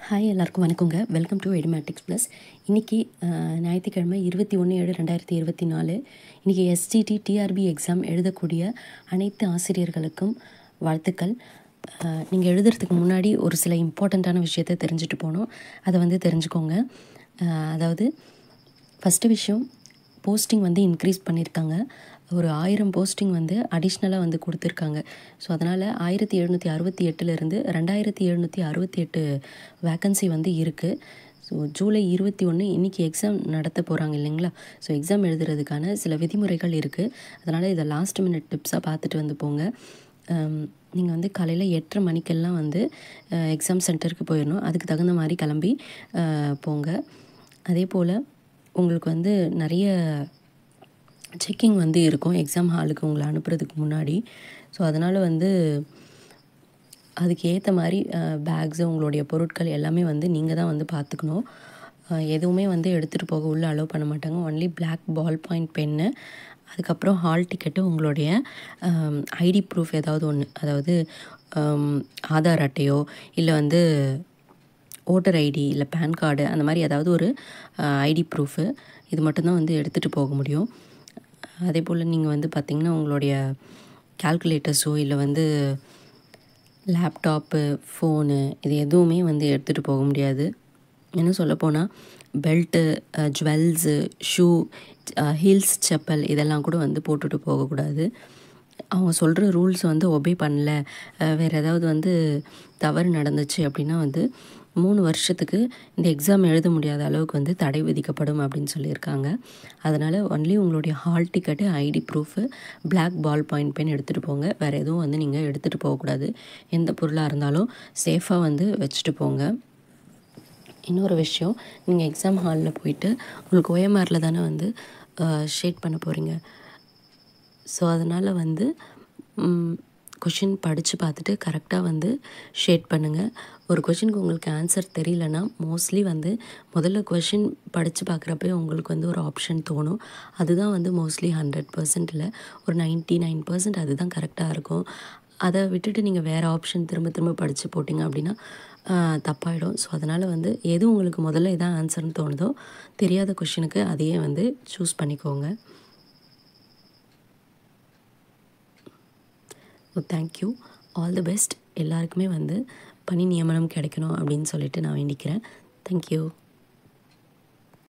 Hi எல்லாருக்கும் வணக்கங்க. Welcome to Edumatics plus. இன்றைக்கி ஞாயிற்றுக்கிழமை 21/7/2024. இன்றைக்கி எஸ்ஜிடி டிஆர்பி எக்ஸாம் எழுதக்கூடிய அனைத்து ஆசிரியர்களுக்கும் வாழ்த்துக்கள். நீங்கள் எழுதுறதுக்கு முன்னாடி ஒரு சில இம்பார்ட்டண்ட்டான விஷயத்தை தெரிஞ்சுட்டு போகணும். அதை தெரிஞ்சுக்கோங்க. அதாவது ஃபஸ்ட்டு விஷயம், போஸ்டிங் இன்க்ரீஸ் பண்ணியிருக்காங்க. ஒரு 1000 போஸ்டிங் அடிஷ்னலாக கொடுத்துருக்காங்க. ஸோ அதனால் 1768 2768 வேக்கன்சி இருக்குது. ஸோ ஜூலை 21 இன்றைக்கி எக்ஸாம் நடத்த போகிறாங்க இல்லைங்களா? ஸோ எக்ஸாம் எழுதுறதுக்கான சில விதிமுறைகள் இருக்குது. அதனால் இதை லாஸ்ட் மினிட் டிப்ஸாக பார்த்துட்டு போங்க. நீங்கள் காலையில் 8:30 மணிக்கெல்லாம் எக்ஸாம் சென்டருக்கு போயிடணும். அதுக்கு தகுந்த மாதிரி கிளம்பி போங்க. அதே போல் உங்களுக்கு நிறைய செக்கிங் இருக்கும் எக்ஸாம் ஹாலுக்கு உங்களை அனுப்புறதுக்கு முன்னாடி. ஸோ அதனால் அதுக்கு ஏற்ற மாதிரி பேக்ஸு, உங்களுடைய பொருட்கள் எல்லாமே நீங்கள் தான் பார்த்துக்கணும். எதுவுமே எடுத்துகிட்டு போக உள்ளே அலோவ் பண்ண மாட்டாங்க. Only black ball point pen, அதுக்கப்புறம் ஹால் டிக்கெட்டு, உங்களுடைய ஐடி ப்ரூஃப் ஏதாவது ஒன்று, அதாவது ஆதார் அட்டையோ இல்லை ஓட்டர் ஐடி இல்லை பேன் கார்டு, அந்த மாதிரி ஏதாவது ஒரு ஐடி ப்ரூஃபு, இது மட்டும்தான் எடுத்துகிட்டு போக முடியும். அதே போல் நீங்கள் பார்த்திங்கன்னா உங்களுடைய கால்குலேட்டர்ஸோ இல்லை லேப்டாப்பு, ஃபோனு, இது எதுவுமே எடுத்துகிட்டு போக முடியாது. இன்னும் சொல்லப்போனால் belt, jewels, shoe, heels, chappal இதெல்லாம் கூட போட்டுட்டு போகக்கூடாது. அவங்க சொல்கிற ரூல்ஸ் ஒபே பண்ணல, வேறு ஏதாவது தவறு நடந்துச்சு அப்படின்னா 3 வருஷத்துக்கு இந்த எக்ஸாம் எழுத முடியாத அளவுக்கு தடை விதிக்கப்படும் அப்படின்னு சொல்லியிருக்காங்க. அதனால் ஒன்லி உங்களுடைய hall ticket, ID proof, black ball point pen எடுத்துகிட்டு போங்க. வேறு எதுவும் நீங்கள் எடுத்துகிட்டு போகக்கூடாது. எந்த பொருளாக இருந்தாலும் சேஃபாக வச்சுட்டு போங்க. இன்னொரு விஷயம், நீங்கள் எக்ஸாம் ஹாலில் போயிட்டு உங்களுக்கு OMRல தானே ஷேட் பண்ண போகிறீங்க. ஸோ அதனால் கொஷின் படித்து பார்த்துட்டு கரெக்டாக ஷேட் பண்ணுங்கள். ஒரு கொஷினுக்கு உங்களுக்கு ஆன்சர் தெரியலனா மோஸ்ட்லி முதல்ல கொஷின் படித்து பார்க்குறப்ப உங்களுக்கு ஒரு ஆப்ஷன் தோணும். அதுதான் மோஸ்ட்லி 100% இல்லை, ஒரு 99% அதுதான் கரெக்டாக இருக்கும். அதை விட்டுட்டு நீங்கள் வேறு ஆப்ஷன் திரும்ப திரும்ப படித்து போட்டிங்க அப்படின்னா தப்பாயிடும். ஸோ அதனால் எது உங்களுக்கு முதல்ல இதான் ஆன்சர்னு தோணுதோ, தெரியாத கொஷினுக்கு அதையே சூஸ் பண்ணிக்கோங்க. Thank you, all the best. எல்லாருக்குமே பணி நியமனம் கிடைக்கணும் அப்படின்னு சொல்லிட்டு நான் வேண்டிக்கிறேன். தேங்க்யூ.